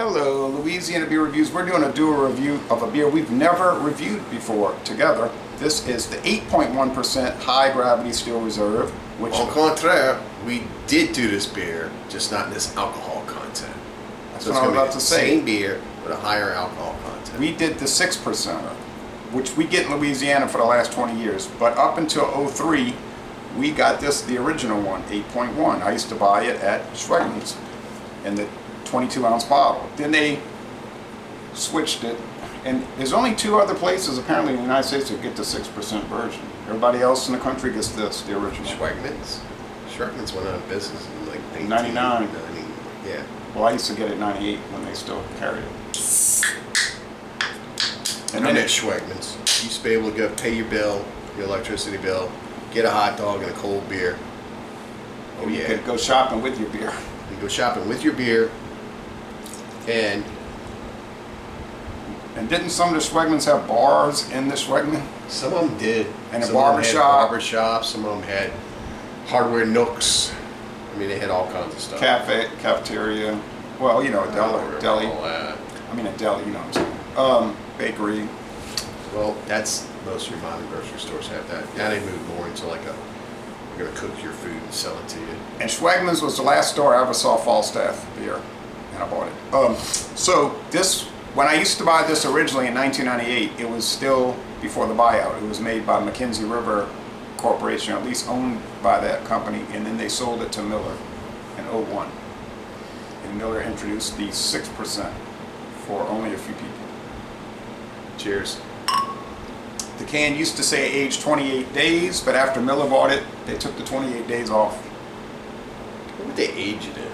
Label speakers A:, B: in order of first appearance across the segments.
A: Hello, Louisiana Beer Reviews. We're doing a dual review of a beer we've never reviewed before together. This is the 8.1% High Gravity Steel Reserve, which...
B: Au contraire, we did do this beer, just not in this alcohol content.
A: That's what I was about to say.
B: Same beer, with a higher alcohol content.
A: We did the 6%er, which we get in Louisiana for the last 20 years. But up until 03, we got this, the original one, 8.1. I used to buy it at Schwegmann's in the 22-ounce bottle. Then they switched it, and there's only two other places apparently in the United States that get the 6% version. Everybody else in the country gets this, the original.
B: Schwegmann's? Schwegmann's went out of business in like
A: 99.
B: Yeah.
A: Well, I used to get it in 98 when they still carried it.
B: And then at Schwegmann's, you used to be able to go pay your bill, your electricity bill, get a hot dog and a cold beer. Oh
A: you
B: yeah.
A: could go shopping with your beer.
B: You go shopping with your beer, and
A: didn't some of the Schwegmann's have bars in the Schwegmann?
B: some of them did.
A: And a
B: some
A: barbershop.
B: Barbershops. Some of them had hardware nooks. I mean, they had all kinds of stuff.
A: Cafe, cafeteria. Well, you know, a deli.
B: All that.
A: I mean, a deli. You know what I'm saying? Bakery.
B: Well, that's most of your modern grocery stores have that. Now they move more into like a, you're gonna cook your food and sell it to you.
A: And Schwegmann's was the last store I ever saw Falstaff beer, and I bought it. So this, when I used to buy this originally in 1998, it was still before the buyout. It was made by Mackenzie River Corporation, or at least owned by that company, and then they sold it to Miller in 01. And Miller introduced the 6% for only a few people.
B: Cheers.
A: The can used to say age 28 days, but after Miller bought it, they took the 28 days off.
B: What would they age it in?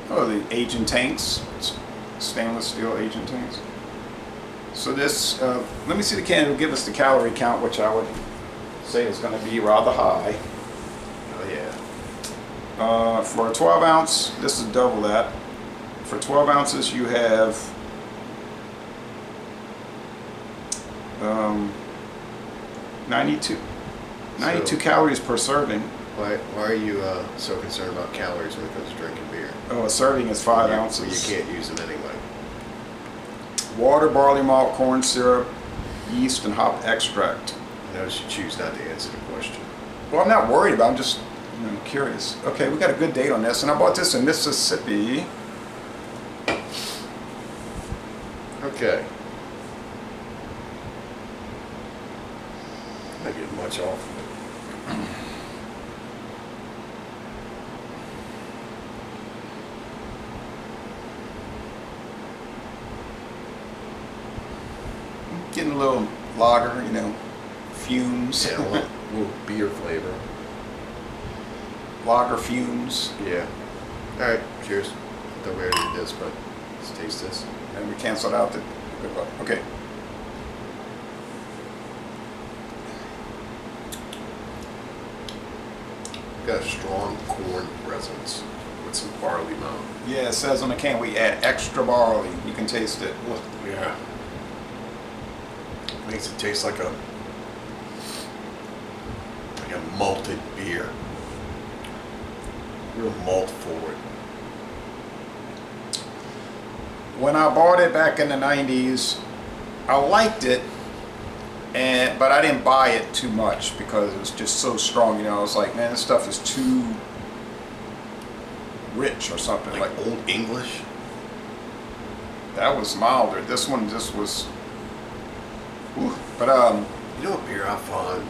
A: Oh, the aging tanks, stainless steel aging tanks. So this, let me see the can. It'll give us the calorie count, which I would say is going to be rather high.
B: Oh yeah.
A: For a 12 ounce, this is double that. For 12 ounces, you have 92 calories per serving.
B: Why are you so concerned about calories when it comes to drinking beer?
A: Oh, a serving is 5
B: Well,
A: ounces.
B: you can't use them anyway.
A: Water, barley malt, corn syrup, yeast, and hop extract.
B: Notice you choose not to answer the question.
A: Well, I'm not worried about it. I'm just curious. Okay, we got a good date on this, and I bought this in Mississippi.
B: Okay. Not getting much off of it.
A: Getting a little lager, fumes.
B: Yeah, a little beer flavor.
A: Lager fumes.
B: Yeah. All right. Cheers. I thought we already did this, but let's taste this.
A: And we canceled out the good luck. Okay.
B: Got a strong corn presence with some barley malt.
A: Yeah, it says on the can we add extra barley. You can taste it. Look.
B: Yeah. Makes it taste like a malted beer. Real malt forward.
A: When I bought it back in the 90s, I liked it, but I didn't buy it too much because it was just so strong. I was like, man, this stuff is too rich or something.
B: Like Old English?
A: That was milder. This one just was... Ooh. But
B: you know what beer I find?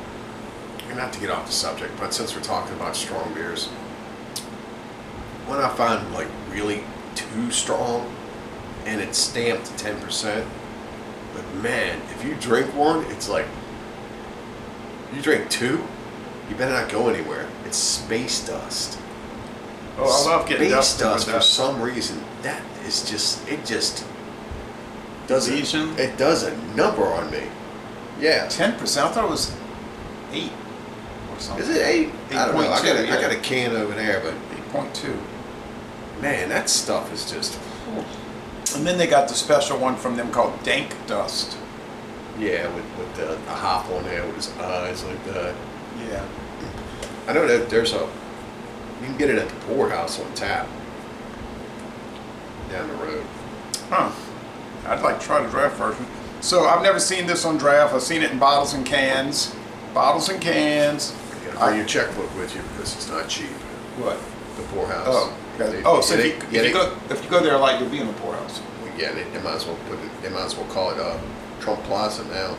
B: Not to get off the subject, but since we're talking about strong beers, when I find like really too strong and it's stamped 10%, but man, if you drink one, it's like you drink two, you better not go anywhere. It's space dust.
A: Oh, I love getting
B: space dust
A: with
B: for
A: that.
B: some reason. That is just does
A: Lesion?
B: it does a number on me. Yeah.
A: 10%. I thought it was 8 or something.
B: Is it 8? I don't know. I
A: 8.2,
B: got a can over there, but
A: 8.2.
B: man, that stuff is just.
A: And then they got the special one from them called Dank Dust.
B: Yeah, with the hop on there with his eyes like that.
A: Yeah.
B: I know that there's you can get it at the Poorhouse on tap. down the road.
A: Huh. I'd like to try the draft version. So I've never seen this on draft. I've seen it in bottles and cans. Bottles and cans.
B: You gotta bring your checkbook with you because it's not cheap.
A: What?
B: The poorhouse.
A: Oh, okay. So if you go there, like, you'll be in the poorhouse.
B: Yeah, they might as well they might as well call it Trump Plaza now.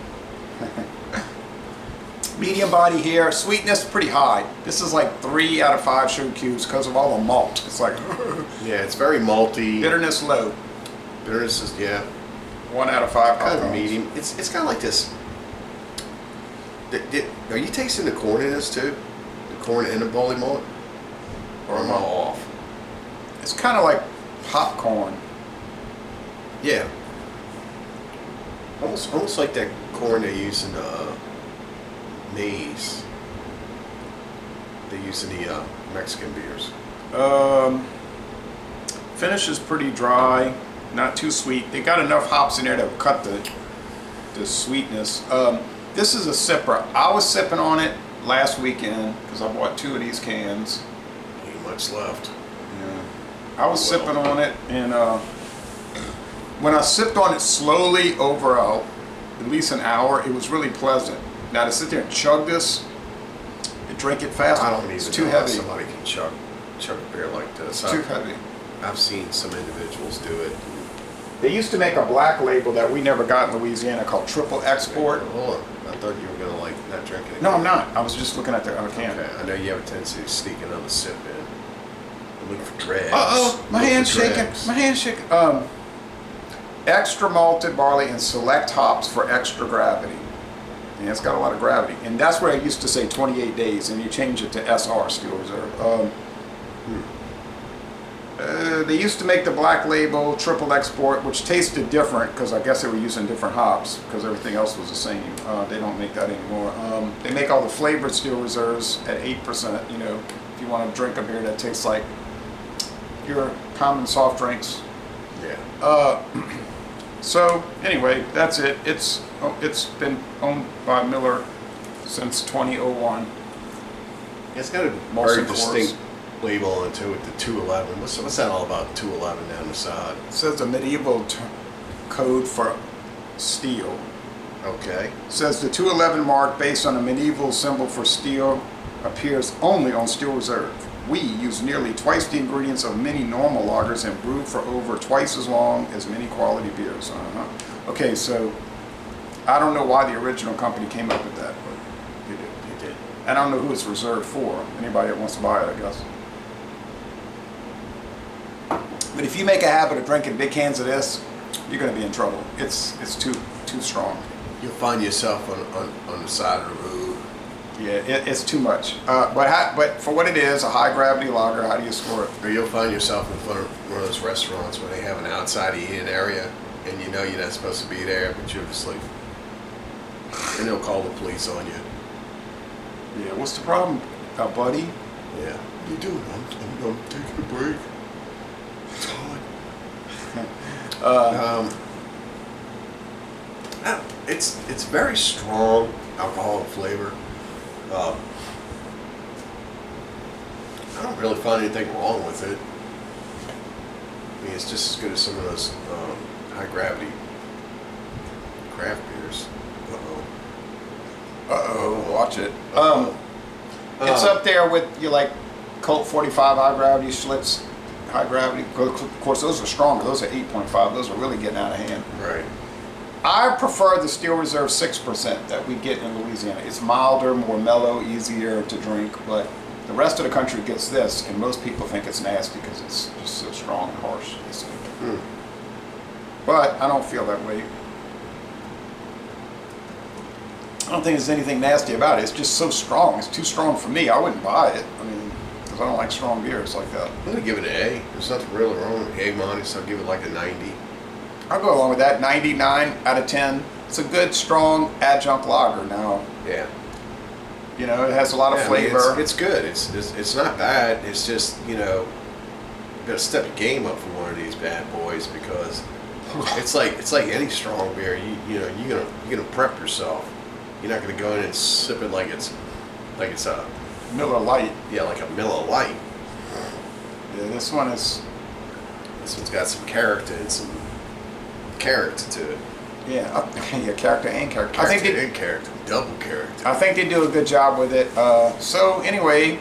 A: Medium body here. Sweetness pretty high. This is like 3 out of 5 sugar cubes because of all the malt. It's like
B: Yeah, it's very malty.
A: bitterness low.
B: Bitterness is
A: 1 out of 5.
B: kind of medium. It's kind of like this. Are you tasting the corn in this too? The corn in the barley malt? Or am I off?
A: It's kind of like popcorn.
B: Yeah. Almost like that corn they use in maize. They use in the Mexican beers.
A: Finish is pretty dry, not too sweet. They got enough hops in there to cut the sweetness. This is a sipper. I was sipping on it last weekend because I bought 2 of these cans.
B: Ain't much left.
A: Yeah. I was sipping on it, and when I sipped on it slowly over at least an hour, it was really pleasant. Now to sit there and chug this and drink it fast,
B: I don't even
A: it's too
B: know how
A: heavy.
B: somebody can chug a beer like this.
A: It's too heavy.
B: I've seen some individuals do it.
A: They used to make a black label that we never got in Louisiana called Triple Export.
B: Hold on. I thought you were gonna not drink it.
A: No, I'm not. I was just looking at the can.
B: Okay, I know you have a tendency to sneak another sip in. I'm looking for dregs.
A: My hand's shaking. My hand's shaking. Extra malted barley and select hops for extra gravity. Yeah, it's got a lot of gravity, and that's where I used to say 28 days, and you change it to SR, Steel Reserve. They used to make the black label triple export, which tasted different because I guess they were using different hops because everything else was the same. They don't make that anymore. They make all the flavored Steel Reserves at 8%. You know, if you want to drink a beer that tastes like your common soft drinks.
B: Yeah.
A: So anyway, that's it. It's been owned by Miller since 2001.
B: It's got a
A: Molson
B: very
A: Coors.
B: distinct label on it too with the 211. What's that all about? 211 down the side.
A: It says a medieval code for steel.
B: Okay.
A: It says the 211 mark, based on a medieval symbol for steel, appears only on Steel Reserve. We use nearly twice the ingredients of many normal lagers and brew for over twice as long as many quality beers. Okay, so I don't know why the original company came up with that, but
B: They did.
A: I don't know who it's reserved for. Anybody that wants to buy it, I guess. But if you make a habit of drinking big cans of this, you're going to be in trouble. It's too strong.
B: You'll find yourself on the side of the road.
A: Yeah, it's too much. But for what it is, a high gravity lager, how do you score it?
B: Or you'll find yourself in front of one of those restaurants where they have an outside eating area, and you know you're not supposed to be there, but you're asleep. And they'll call the police on you.
A: Yeah, what's the problem, buddy?
B: Yeah. What are you doing? I'm taking a break. It's hot. It's very strong alcoholic flavor. I don't really find anything wrong with it. I mean, it's just as good as some of those high gravity craft beers.
A: Watch it. It's up there with your like Colt 45 high gravity Schlitz high gravity. Of course, those are strong. Those are 8.5. Those are really getting out of hand.
B: Right.
A: I prefer the Steel Reserve 6% that we get in Louisiana. It's milder, more mellow, easier to drink, but the rest of the country gets this, and most people think it's nasty because it's just so strong and harsh. But I don't feel that way. I don't think there's anything nasty about it. It's just so strong. It's too strong for me. I wouldn't buy it. I mean, because I don't like strong beers like that.
B: I'm gonna give it an A. There's nothing really wrong with A minus. I'll give it like a 90.
A: I'll go along with that. 99 out of 10. It's a good, strong adjunct lager now.
B: Yeah.
A: You know, it has a lot of flavor.
B: I mean, it's good. It's not bad. It's just, you know, you gotta step your game up for one of these bad boys because it's like any strong beer. You know you're gonna prep yourself. You're not gonna go in and sip it like it's a
A: Miller Lite.
B: like a Miller Lite.
A: Yeah, this one is.
B: So it's got some character and some character to it.
A: Yeah, yeah, character and character.
B: Character, double character.
A: I think they do a good job with it. So anyway,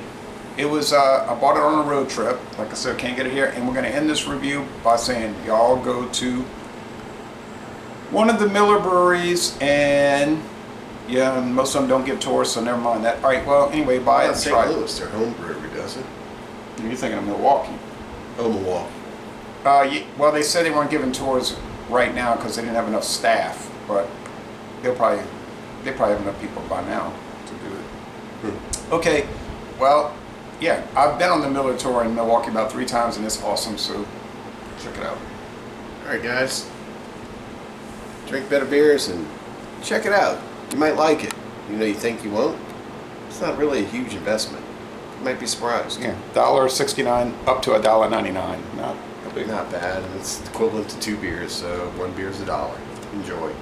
A: it was I bought it on a road trip. Like I said, can't get it here, and we're gonna end this review by saying y'all go to one of the Miller breweries, and yeah, most of them don't give tours, so never mind that. All right, well anyway, buy it and try
B: St.
A: it.
B: Louis, their home brewery, doesn't it?
A: You're thinking of Milwaukee.
B: Oh, Milwaukee.
A: Well, they said they weren't giving tours right now because they didn't have enough staff, but they probably have enough people by now to do it. Okay, well, yeah, I've been on the Miller tour in Milwaukee about 3 times, and it's awesome. So check it out.
B: All right, guys. Drink better beers and check it out. You might like it. You think you won't. It's not really a huge investment. You might be surprised.
A: Yeah, $1.69 up to $1.99. Not a big.
B: Not bad. It's equivalent to 2 beers, so 1 beer is $1. Enjoy.